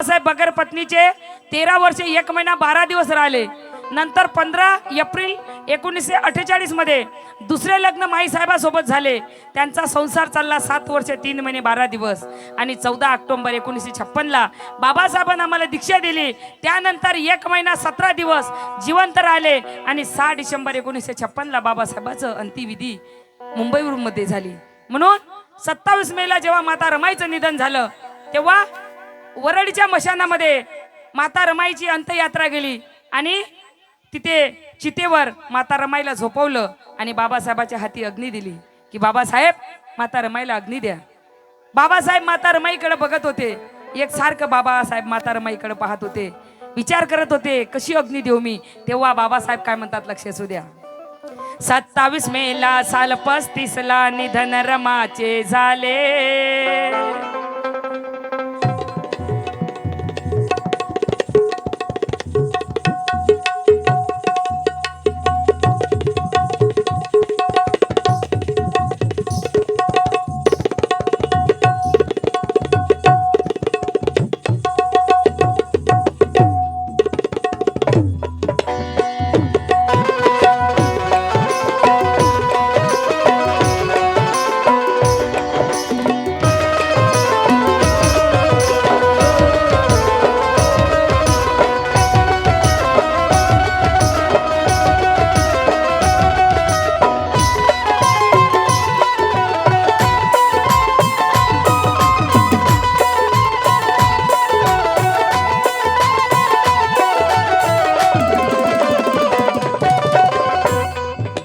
साहेब बगर पत्नीचे 13 वर्षे 1 महिना 12 दिवस राहिले. नंतर 15 एप्रिल 1948 मध्ये दुसरे लग्न माई साहेबासोबत झाले. त्यांचा संसार चालला 7 वर्षे 3 महिने 12 दिवस. आणि 14 ऑक्टोबर 1956 ला बाबासाहेबांना आम्हाला दीक्षा दिली. त्यानंतर 1 महिना 17 दिवस जिवंत राहिले आणि 6 डिसेंबर 1956 ला बाबासाहेबांचं अंत्यविधी मुंबईवरून मध्ये झाली. म्हणून 27 मेला जेव्हा माता रमाईचं निधन झालं तेव्हा वरडीच्या मशानामध्ये माता रमाईची अंत्ययात्रा गेली आणि तिथे चितेवर माता रमाईला झोपवलं आणि बाबासाहेबाच्या हाती अग्नी दिली की बाबासाहेब माता रमाईला अग्नी द्या. बाबासाहेब माता रमाईकडे बघत होते. एक सारखं बाबासाहेब माता रमाईकडे पाहत होते, विचार करत होते कशी अग्नी देऊ मी. तेव्हा बाबासाहेब काय म्हणतात लक्ष असू द्या. 27 मेला साल 35 ला निधन रमाचे झाले.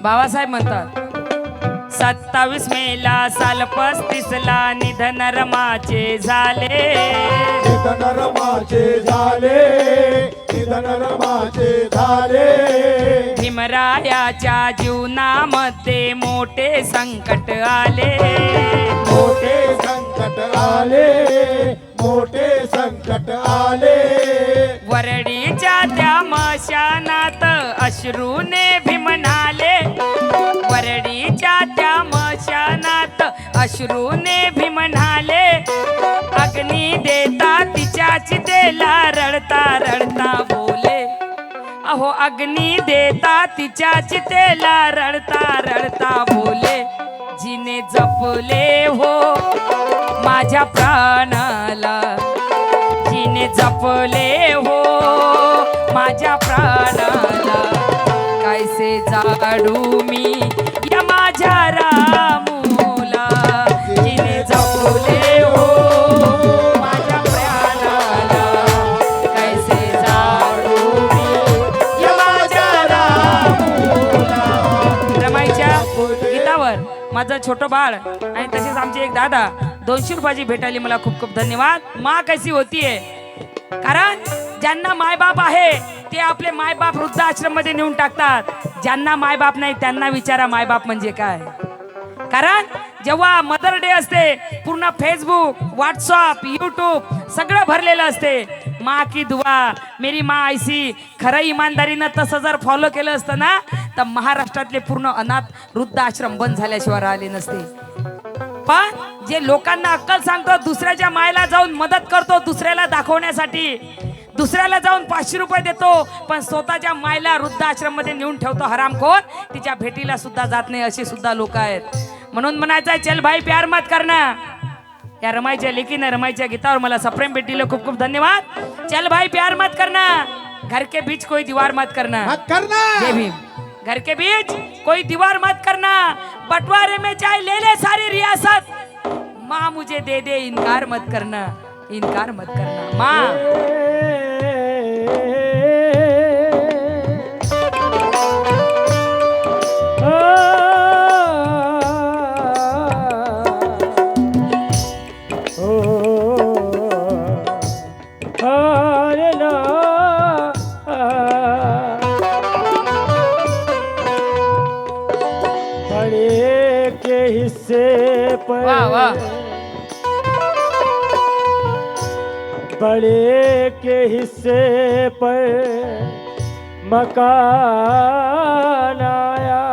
बाबासाहेब म्हणतात 27 मेला साल 35 ला निधन रमाचे झाले. निधन रमाचे झाले. निधन रमाचे झाले. भीमरायाच्या जीवनामध्ये मोठे संकट आले. मोठे संकट आले. मोठे संकट आले. वरडीच्या त्या मशानात अश्रूने भीमनाले. वरडीच्या त्या मशानात अश्रूने भीमनाले. अग्नी देता तिच्या चितेला रडता रडता बोले. अहो अग्नी देता तिच्या चितेला रडता रडता बोले. जिने जपले हो माझ्या प्राणाला. जिने जपले हो माझ्या प्राणाला. कैसे जाडू मी या माझ्या रामूला. जिने जपले हो माझ्या प्राणाला. कैसे जाडू मी या माझ्या रामूला. रमाईच्या गीतावर माझं छोटं बाळ आणि तसेच आमचे एक दादा 200 रुपयाची भेटायली. मला खूप खूप धन्यवाद. माँ कशी होतीये. कारण ज्यांना मायबाप आहे ते आपले मायबाप वृद्धाश्रम मध्ये नेऊन टाकतात. ज्यांना मायबाप नाही त्यांना विचारा मायबाप म्हणजे काय. कारण जेव्हा मदर डे असते पूर्ण फेसबुक व्हॉट्सअप यूट्यूब सगळं भरलेलं असते. माँ की दुआ मेरी माँ ऐसी. खरं इमानदारीनं तसं जर फॉलो केलं असतं ना तर महाराष्ट्रातले पूर्ण अनाथ वृद्धाश्रम बंद झाल्याशिवाय राहिले नसते. पण जे लोकांना अक्कल सांगतो दुसऱ्याच्या मायला जाऊन मदत करतो दुसऱ्याला दाखवण्यासाठी. दुसऱ्याला जाऊन 500 रुपये देतो पण स्वतःच्या मायला वृद्धाश्रम मध्ये नेऊन ठेवतो हरामखोर. तिच्या भेटीला सुद्धा जात नाही असे सुद्धा लोक आहेत. म्हणून म्हणायचं चल भाई प्यार मत करना. या रमाईच्या लेकीनं रमाईच्या गीतावर मला सप्रेम भेटीला खूप खूप धन्यवाद. चल भाई प्यार मत करना. घर के बीच कोई दीवार मत करना. जय भीम. घर के बीच कोई दीवार मत करना. बंटवारे में चाहे ले ले सारी रियासत. माँ मुझे दे दे इनकार मत करना. इनकार मत करना माँ. बड़े के हिस्से पर वाह वाह. बड़े के हिस्से पर मकान आया.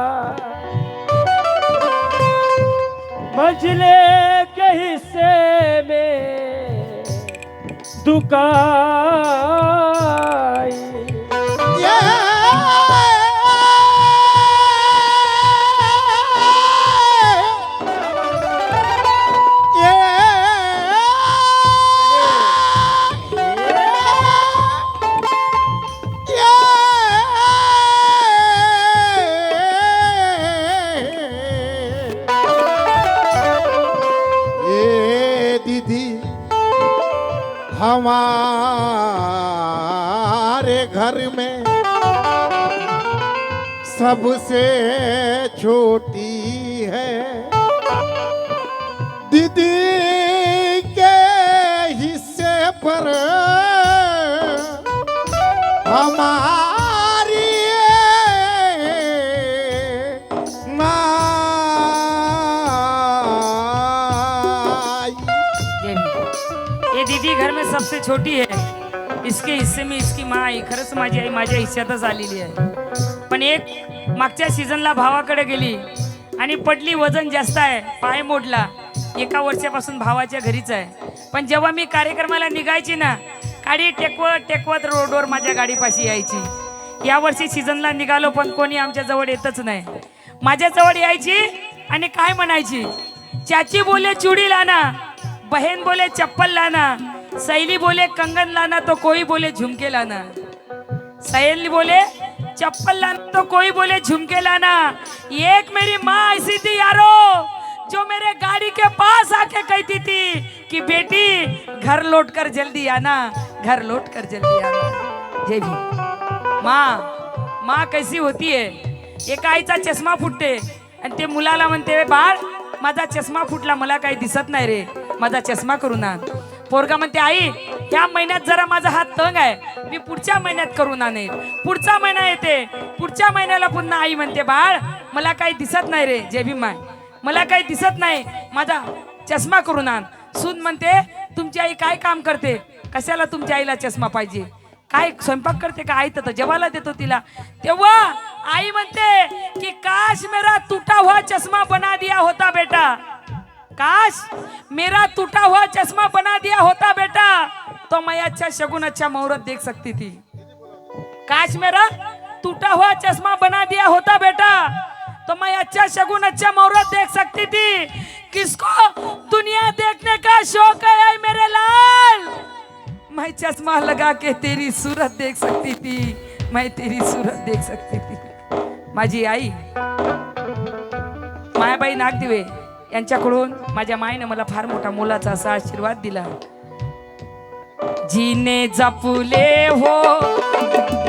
मंझले के हिस्से में दुखाई ये दीदी हमारे घर में सबसे छोटी है, दीदी के हिस्से पर हमारी नाई। ये दीदी घर में सबसे छोटी है, इसके हिस्से में इसकी माँ आई. खरंच माझी आई माझ्या हिस्स्यातच आलेली आहे. पण एक मागच्या सीझनला भावाकडे गेली आणि पडली, वजन जास्त आहे, पाय मोडला. 1 वर्षापासून भावाच्या घरीच आहे. पण जेव्हा मी कार्यक्रमाला निघायची ना, गाडी टेकवत टेकवत रोडवर माझ्या गाडीपाशी यायची. या वर्षी सीझनला निघालो पण कोणी आमच्या जवळ येतच नाही. माझ्या जवळ यायची आणि काय म्हणायची, चाची बोले चूड़ी लाना, बहन बोले चप्पल लाना, सहेली बोले कंगन लाना तो कोई बोले झुमके लाना. सहेली बोले चप्पल लाना तो कोई बोले झुमके लाना. एक मेरी माँ ऐसी थी यारो, जो मेरे गाड़ी के पास आके कहती थी कि बेटी घर लौट कर जल्दी आना, घर लौट कर जल्दी आना. जय भी माँ कैसी होती है. एका आईचा चष्मा फुटते आणि ते मुलाला म्हणते, बाळ माझा चष्मा फुटला, मला काही दिसत नाही रे, माझा चष्मा करून आण. पोरगा म्हणते, आई या महिन्यात जरा माझा हात तंग आहे, मी पुढच्या महिन्यात करून आणेल. पुढचा महिना येते, पुढच्या महिन्याला पुन्हा आई म्हणते, बाळ मला काही दिसत नाही रे, जय भीम माय, मला काही दिसत नाही, माझा चष्मा करून आण. सून म्हणते, तुमची आई काय काम करते, कशाला तुमच्या आईला चष्मा पाहिजे, काय स्वयंपाक करते का, आई तर जेवायला देतो तिला. तेव्हा आई म्हणते की काश मेरा टूटा हुआ चष्मा बना दिया होता बेटा, काश मेरा टूटा हुआ चश्मा बना दिया होता बेटा, तो मैं अच्छा शगुन अच्छा मुहूर्त देख सकती थी. काश मेरा टूटा हुआ चश्मा बना दिया होता बेटा, तो मैं अच्छा शगुन अच्छा मुहूर्त देख सकती थी. किसको दुनिया देखने का शौक है ऐ मेरे लाल, मैं चश्मा लगा के तेरी सूरत देख सकती थी, मैं तेरी सूरत देख सकती थी. माझी आई मायाबाई नागदिवे यांच्याकडून माझ्या मायने मला फार मोठा मोलाचा असा आशीर्वाद दिला. जीने जपले हो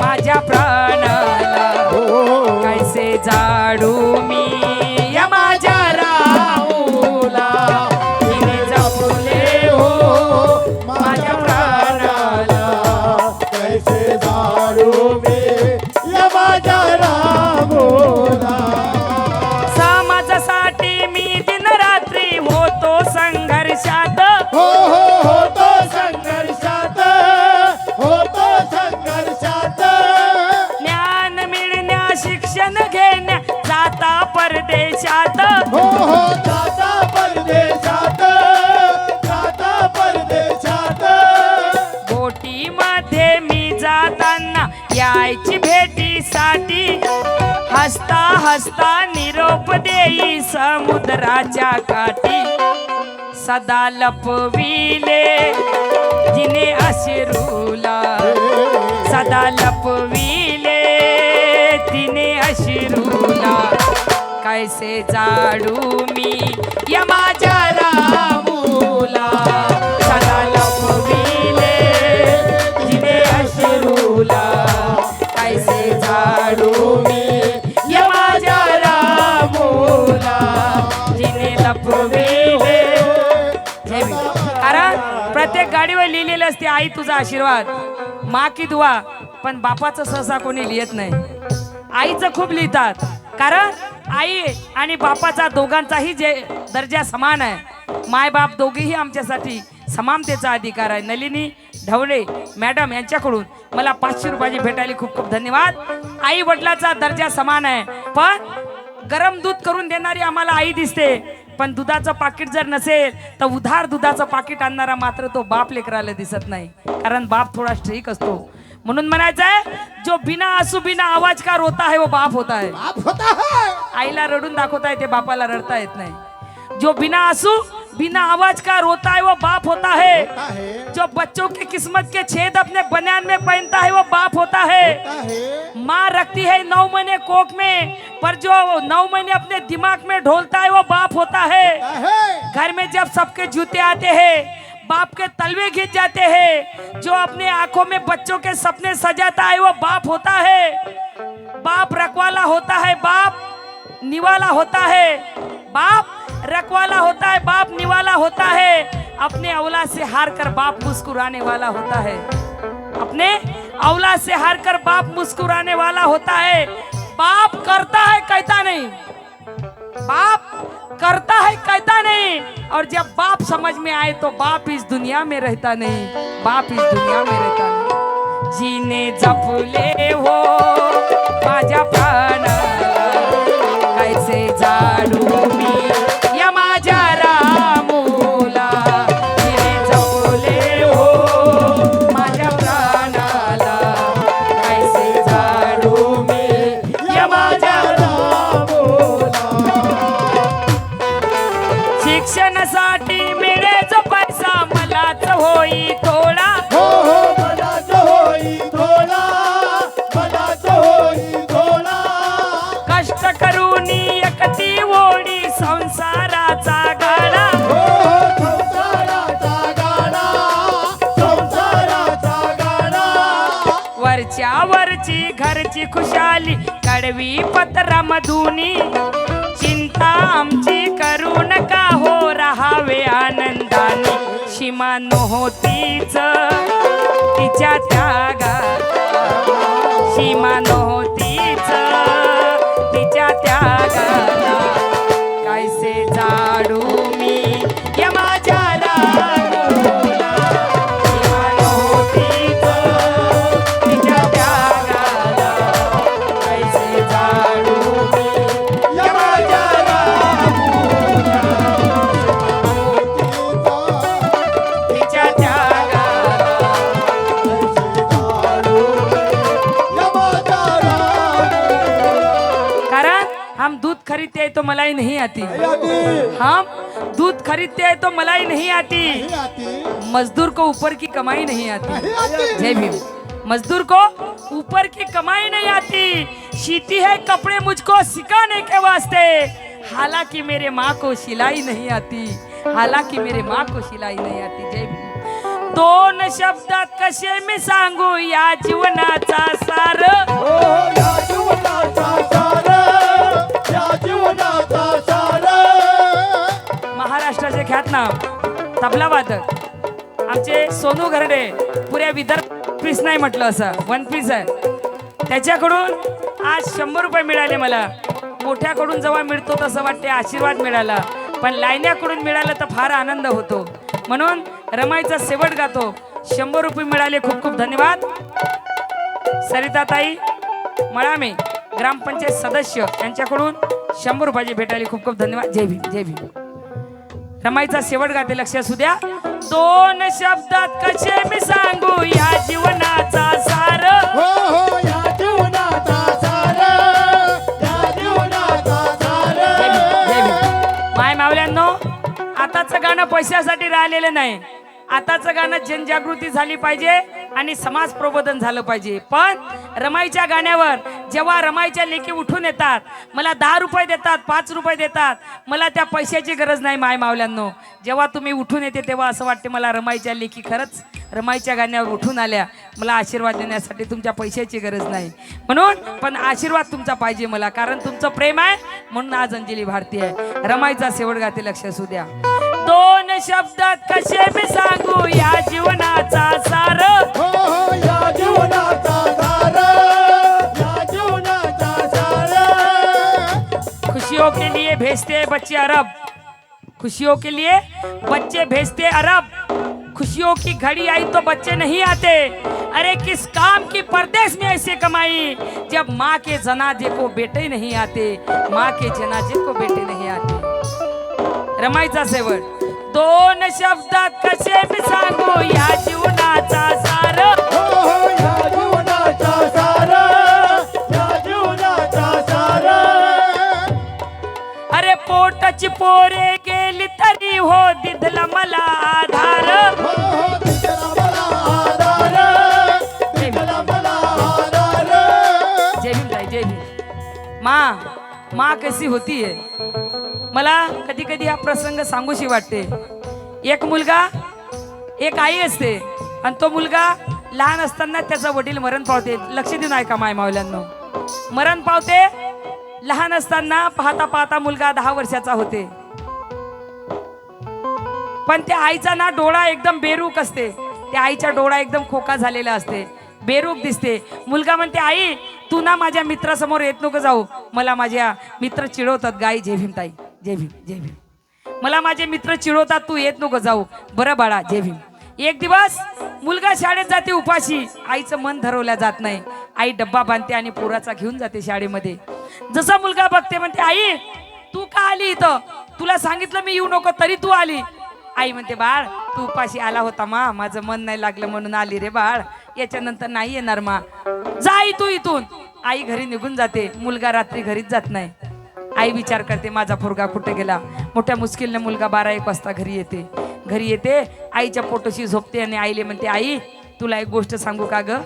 माझ्या प्राणाला, कैसे जाडू मी या माझ्या राऊला. जीने जपले हो माझ्या प्राणाला, कैसे जाडू मी या माझ्या रामोला. समाजासाठी मी दिन रात्री होतो संघर्षात, होतो संघर्षात, होतो संघर्षात. ज्ञान मिळण्या शिक्षण घेण्या जाता परदेशात, जाता परदेशात, जाता परदेशात. बोटीमध्ये मी जाताना यायची भेटीसाठी, हसता हसता निरोप देई समुद्राच्या काठी. सदा लपविले जिने अश्रूला, सदा लपविले तिने अश्रूला. कैसे जाडू मी या माझ्या रामूला, सदा लपविले जिने अश्रूला. कैसे जाडू मी या माझ्या रामूला, जिने लपविले. कारण प्रत्येक गाडीवर लिहिलेलं असते, आई तुझा आशीर्वाद, माँ की दुआ. पण बापाचं सहसा कोणी लिहित नाही, आईचं खूप लिहितात. कारण आई आणि बापाचा दोघांचाही जे दर्जा समान आहे. माय बाप दोघेही आमच्यासाठी समानतेचा अधिकार आहे. नलिनी ढवळे मॅडम यांच्याकडून मला 500 रुपयाची भेटायला खूप खूप धन्यवाद. आई वडिलाचा दर्जा समान आहे, पण गरम दूध करून देणारी आम्हाला आई दिसते, पण दुधाचं पाकिट जर नसेल तर उधार दुधाचं पाकिट आणणारा मात्र तो बाप लेकराला दिसत नाही, कारण बाप थोडा स्ट्रिक असतो. म्हणून म्हणायचं आहे, जो बिना आंसू बिना आवाज का रोता है वो बाप होता है. बाप होता है. आईला रडून दाखवता येते, बापाला रडता येत नाही. जो बिना आंसू बिना आवाज का रोता है वो बाप होता है. होता है. जो बच्चों की किस्मत के छेद अपने बनियान में पहनता है वो बाप होता है. होता है. माँ रखती है 9 महीने कोख में, पर जो 9 महीने अपने दिमाग में ढोलता है वो बाप होता है. होता है. घर में जब सबके जूते आते हैं, बाप के तलवे खींच जाते हैं. जो अपने आंखों में बच्चों के सपने सजाता है वो बाप होता है. बाप रखवाला होता है, बाप निवाला होता है. बाप रखवाला होता है, बाप निवाला होता है. अपने औलाद से हार कर बाप मुस्कुराने वाला होता है. अपने औलाद से हार कर बाप मुस्कुराने वाला होता है. बाप करता है कहता नहीं, बाप करता है कहता नहीं. और जब बाप समझ में आए तो बाप इस दुनिया में रहता नहीं, बाप इस दुनिया में रहता नहीं. जीने जपले हो माझ्या प्राणाला, कैसे जाडू मी या माझ्या रामूला. जीने जपले हो माझ्या प्राणाला, कैसे जाडू मी या माझ्या शिक्षणासाठी मिळे जो पैसा मलाच होई थोडा. हो हो मलाच होई थोडा, मलाच होई थोडा. कष्ट करून एकटी ओढी संसाराचा गाडा. हो हो संसाराचा गाडा, संसाराचा गाडा. वरच्या वरची घरची खुशाली कडवी पत्रामधुनी. चिंता आमची करू नका हो राहावे आनंदाने. सीमा नव्हतीच तिच्या त्यागात, सीमा नव्हतीच तिच्या त्यागाला. कैसे जाडू मी या माझ्या रामूला. सीमा नव्हतीच तिच्या त्यागाला. कैसे जाडू मी या माझ्या तिच्या त्यागाला. कारण हम दूध खरीदते हैं तो मलाई नहीं आती. हम दूध खरीदते हैं तो मलाई नहीं आती. मजदूर को ऊपर की कमाई नहीं आती. जय भीम. मजदूर को ऊपर की कमाई नहीं आती. सीती है कपड़े मुझको सिखाने के वास्ते. हालांकि मेरे माँ को सिलाई नहीं आती, हालांकि मेरे माँ को सिलाई नहीं आती. जय भीम. दोन शब्दात कसे मी सांगू या जीवनाचा सार. या जीवनाचा सार, या जीवनाचा सार. महाराष्ट्राचे ख्यातनाम तबला वादक आमचे सोनू घरडे, पुऱ्या विदर्भ पीस नाही म्हटलं असं, 1 पीस आहे. त्याच्याकडून आज 100 रुपये मिळाले मला. मोठ्याकडून जेव्हा मिळतो तसं वाटते आशीर्वाद मिळाला, पण लायण्याकडून मिळालं तर फार आनंद होतो. म्हणून रमाईचा शेवट गातो. 100 रुपये मिळाले, खूप खूप धन्यवाद. सरिताताई मळामे ग्रामपंचायत सदस्य यांच्याकडून 100 रुपयाची भेटायला खूप खूप धन्यवाद. जय भीम. जय भीम. रमाईचा शेवट गाते, लक्ष असू द्या. दोन शब्दात कसे मी सांगू या जीवनाचा सार. हो हो या जीवनाचा सार, या जीवनाचा सार. जय भीम. माय मावल्यांनो, आताचं गाणं पैशासाठी राहिलेलं नाही. आताचं गाणं जनजागृती झाली पाहिजे आणि समाज प्रबोधन झालं पाहिजे. पण रमाईच्या गाण्यावर जेव्हा रमाईच्या लेकी उठून येतात, मला 10 रुपये देतात, 5 रुपये देतात, मला त्या पैशाची गरज नाही. माय मावल्यांनो, जेव्हा तुम्ही उठून येते तेव्हा असं वाटते मला रमाईच्या लेकी खरंच रमाईच्या गाण्यावर उठून आल्या, मला आशीर्वाद देण्यासाठी तुमच्या पैशाची गरज नाही. म्हणून पण आशीर्वाद तुमचा पाहिजे मला, कारण तुमचं प्रेम आहे. म्हणून आज अंजली भारती आहे. रमाईचा शेवट गाते, लक्ष असू द्या. दोन शब्दात कसे मी सांगू या जीवनाचा सार. हो हो या जीवनाचा सार, या जीवनाचा सार. खुशियों के लिए भेजते बच्चे अरब, खुशियों के लिए बच्चे भेजते अरब. खुशियों की घड़ी आई तो बच्चे नहीं आते. अरे किस काम की परदेश में ऐसे कमाई, जब माँ के जनाजे को बेटे नहीं आते, माँ के जनाजे को बेटे नहीं आते. रमायचा शेवट. दोन शब्दात कसे मी सांगू या जीवनाचा सार. हो या जीवनाचा सार, या जीवनाचा सार. अरे पोटाची पोरे गेली तरी हो दिदला मला आधार. हो दिसला मला आधार, दिसला मला आधार. जय भीम ताई, जय भीम. माँ कशी होती है. मला कधी कधी हा प्रसंग सांगूशी वाटते. एक मुलगा एक आई असते आणि तो मुलगा लहान असताना त्याचा वडील मरण पावते. लक्ष देऊन ऐका माय मावल्यांनो. मरण पावते लहान असताना. पाहता पाहता मुलगा 10 वर्षाचा होते. पण त्या आईचा ना डोळा एकदम बेरूक असते. त्या आईचा डोळा एकदम खोका झालेला असते, बेरूक दिसते. मुलगा म्हणते आई तू ना माझ्या मित्रासमोर येत नको जाऊ, मला माझ्या मित्र चिडवतात. गाई जय भीम ताई, जय भीम, जय भीम. मला माझे मित्र चिडवतात, तू येत नको जाऊ. बरं बाळा, जय भीम. एक दिवस मुलगा शाळेत जाते उपाशी. आईचं मन धरवल्या जात नाही. आई डब्बा बांधते आणि पोराचा घेऊन जाते शाळेमध्ये. जसा मुलगा बघते म्हणते आई तू का आली इथं, तुला सांगितलं मी येऊ नको तरी तू आली. आई म्हणते बाळ तू उपाशी आला होता मा, माझं मन नाही लागलं म्हणून आली रे बाळ, याच्यानंतर नाही येणार मा, जा तू इथून. आई घरी निघून जाते. मुलगा रात्री घरीच जात नाही. आई विचार करते माझा पोरगा कुठे गेला. मोठ्या मुश्किलने मुलगा 12-1 वाजता घरी येते. घरी येते आईच्या पोटोशी झोपते आणि आईले म्हणते आई तुला एक गोष्ट सांगू का ग.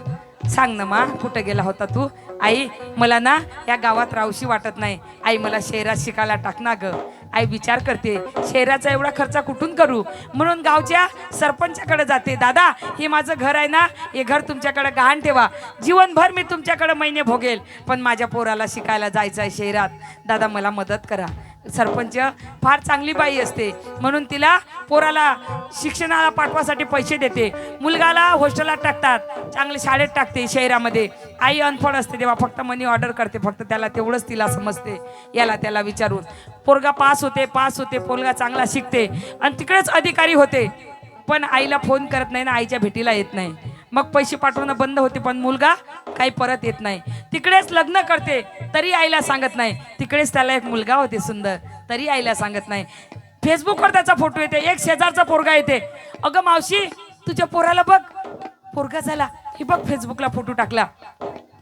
सांग ना मा, कुठं गेला होता तू. आई मला ना या गावात राहूशी वाटत नाही. आई मला शहरात शिकायला टाक ना ग. आई विचार करते शहराचा एवढा खर्च कुठून करू, म्हणून गावच्या सरपंचाकडे जाते. दादा हे माझं घर आहे ना, हे घर तुमच्याकडे गहाण ठेवा, जीवनभर मी तुमच्याकडे महिने भोगेल, पण माझ्या पोराला शिकायला जायचं आहे शहरात, दादा मला मदत करा. सरपंच फार चांगली बाई असते म्हणून तिला पोराला शिक्षणाला पाठवासाठी पैसे देते. मुलगाला हॉस्टेलला टाकतात, चांगले शाळेत टाकते शहरामध्ये. आई अनफड असते तेव्हा फक्त मनी ऑर्डर करते, फक्त त्याला तेवढंच तिला समजते. याला त्याला विचारून पोरगा पास होते, पोरगा चांगला शिकते आणि तिकडेच अधिकारी होते. पण आईला फोन करत नाही ना, आईच्या भेटीला येत नाही. मग पैसे पाठवणं बंद होते, पण मुलगा काही परत येत नाही. तिकडेच लग्न करते तरी आईला सांगत नाही. तिकडेच त्याला एक मुलगा होते सुंदर, तरी आईला सांगत नाही. फेसबुकवर त्याचा फोटो येते, एक शेजारचा पोरगा येते, अगं मावशी तुझ्या पोराला बघ पोरगा झाला, हे बघ फेसबुकला फोटो टाकला.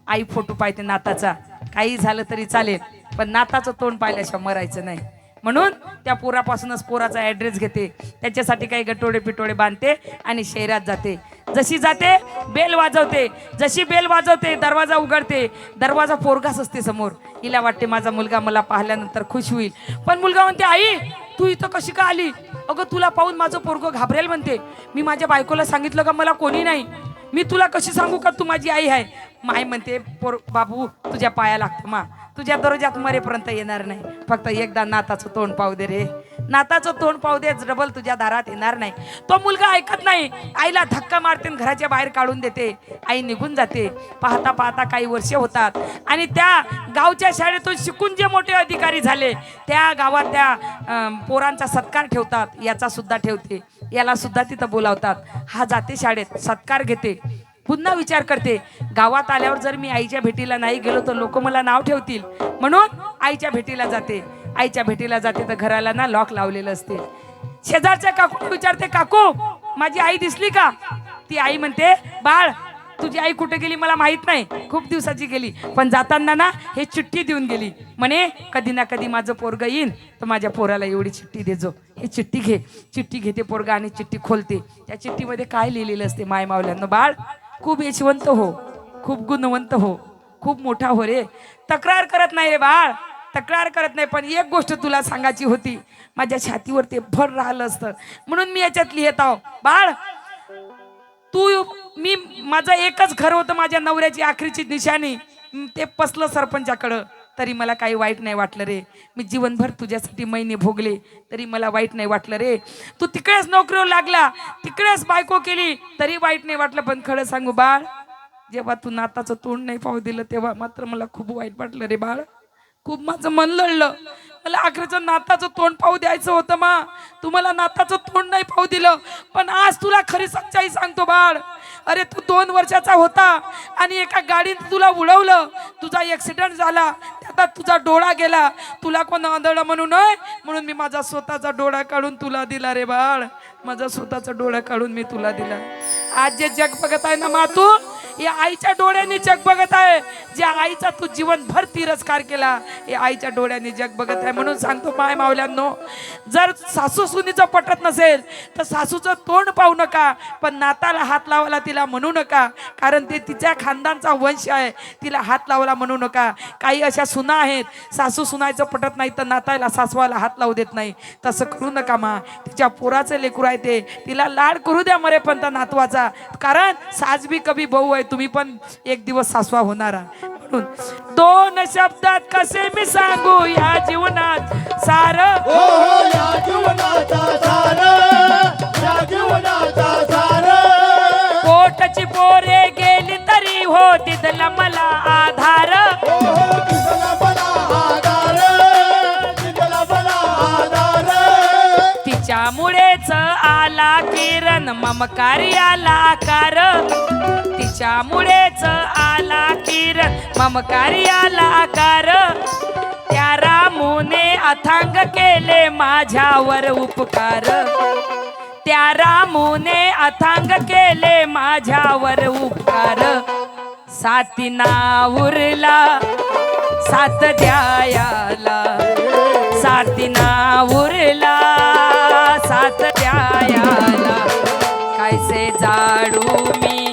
आई फोटो पाहते नाताचा, काही झालं तरी चालेल पण नाताचं तोंड पाहिल्याशिवाय मरायचं नाही. म्हणून त्या पोरापासूनच पोराचा ॲड्रेस घेते, त्याच्यासाठी काही गटोडे पिटोडे बांधते आणि शहरात जाते. जशी जाते बेल वाजवते, जशी बेल वाजवते दरवाजा उघडते, दरवाजा पोरगाच असते समोर. हिला वाटते माझा मुलगा मला पाहिल्यानंतर खुश होईल, पण मुलगा म्हणते आई तू इथं कशी का आली. अगं तुला पाहून माझं पोरगं घाबरेल म्हणते. मी माझ्या बायकोला सांगितलं का मला कोणी नाही, मी तुला कशी सांगू का तू माझी आई आहे. माय म्हणते बाबू तुझ्या पाया लागतं मा, तुझ्या दरोज्यात मरेपर्यंत येणार नाही, फक्त एकदा नाताचं तोंड पाहू दे रे, नाताचं तोंड पाहू दे, डबल तुझ्या दारात येणार नाही. तो मुलगा ऐकत नाही, आईला धक्का मारते, घराच्या बाहेर काढून देते. आई निघून जाते. पाहता पाहता काही वर्षे होतात आणि त्या गावच्या शाळेतून शिकून जे मोठे अधिकारी झाले त्या गावात त्या पोरांचा सत्कार ठेवतात. याचा सुद्धा ठेवते, याला सुद्धा तिथं बोलावतात. हा जाते शाळेत, सत्कार घेते. पुन्हा विचार करते गावात आल्यावर जर मी आईच्या भेटीला नाही गेलो तर लोक मला नाव ठेवतील, म्हणून आईच्या भेटीला जाते. आईच्या भेटीला जाते तर घराला ना लॉक लावलेलं असते. शेजारच्या काकू विचारते काकू माझी आई दिसली का. ती आई म्हणते बाळ तुझी आई कुठे गेली मला माहित नाही, खूप दिवसाची गेली, पण जाताना ना हे चिठ्ठी देऊन गेली म्हणे कधी ना कधी माझं पोरगं येईन तर माझ्या पोराला एवढी चिठ्ठी देजो. हे चिठ्ठी घे. चिठ्ठी घेते पोरगा आणि चिठ्ठी खोलते. त्या चिठ्ठीमध्ये काय लिहिलेलं असते माय मावल्यांनो, बाळ खूप यशवंत हो, खूप गुणवंत हो, खूप मोठा हो रे, तक्रार करत नाही रे बाळ, तक्रार करत नाही, पण एक गोष्ट तुला सांगायची होती, माझ्या छातीवर ते भर राहिलं असतं म्हणून मी याच्यात लिहित आहो. बाळ मी माझं एकच घर होतं, माझ्या नवऱ्याची आखरीची निशाणी, ते पसलं सरपंचाकडं, तरी मला काही वाईट नाही वाटलं रे. मी जीवनभर तुझ्यासाठी महिने भोगले तरी मला वाईट नाही वाटलं रे. तू तिकडेच नोकरीवर लागला, तिकडेच बायको केली तरी वाईट नाही वाटलं, पण खरं सांगू बाळ जेव्हा तू नाताचं तोंड नाही पाहू दिलं तेव्हा मात्र मला खूप वाईट वाटलं रे बाळ. खूप माझं मन लढलं. मला आखरीचं नाताचं तोंड पाहू द्यायचं होतं मा. तुम्हाला नाताचं तोंड नाही पाहू दिलं. पण आज तुला खरी सच्चाई सांगतो बाळ. अरे तू 2 वर्षाचा होता आणि एका गाडीने तुला उडवलं. तुझा ऍक्सिडेंट झाला, त्यात तुझा डोळा गेला. तुला कोण आंधळं म्हणू नये म्हणून मी माझा स्वतःचा डोळा काढून तुला दिला रे बाळ. माझा स्वतःचा डोळा काढून मी तुला दिला. आज जे जग बघत आहे ना मा, तू या आईच्या डोळ्यांनी जग बघत आहे. ज्या आईचा तू जीवनभर तिरस्कार केला, या आईच्या डोळ्यांनी जग बघत आहे. म्हणून सांगतो माय मावल्यांनो, जर सासू सुनीचं पटत नसेल तर सासूचं तोंड पाहू नका, पण नाताला हात लावायला तिला म्हणू नका, कारण ते तिच्या खानदानचा वंश आहे. तिला हात लावायला म्हणू नका. काही अशा सुना आहेत सासू सुनायचं पटत नाही तर नाताला सासवाला हात लावू देत नाही. तसं करू नका मा. तिच्या पोराचं लेकरू आहे ते, तिला लाड करू द्या मरेपर्यंत नातवाचा, कारण सास भी कभी भाऊ आहे. तुम्ही पण एक दिवस सासवा होणार. म्हणून 2 शब्दात कसे मी सांगू या जीवनात सार. हो या जीवनाचा सार, या जीवनाचा सार. पोटची पोरे गेली तरी हो दिदला मला आधार. हो दिसला मला आधार, दिसला मला आधार. तिच्यामुळेच आला किरण ममकारी आला आकार. तिच्यामुळेच आला किरण ममकारी आला आकार. त्या रामूने अथांग केले माझ्यावर उपकार. त्या रामूने अथांग केले माझ्यावर उपकार. साथीना उरला साथ द्यायला, साथीना उरला साथ द्यायला. कैसे जाडू मी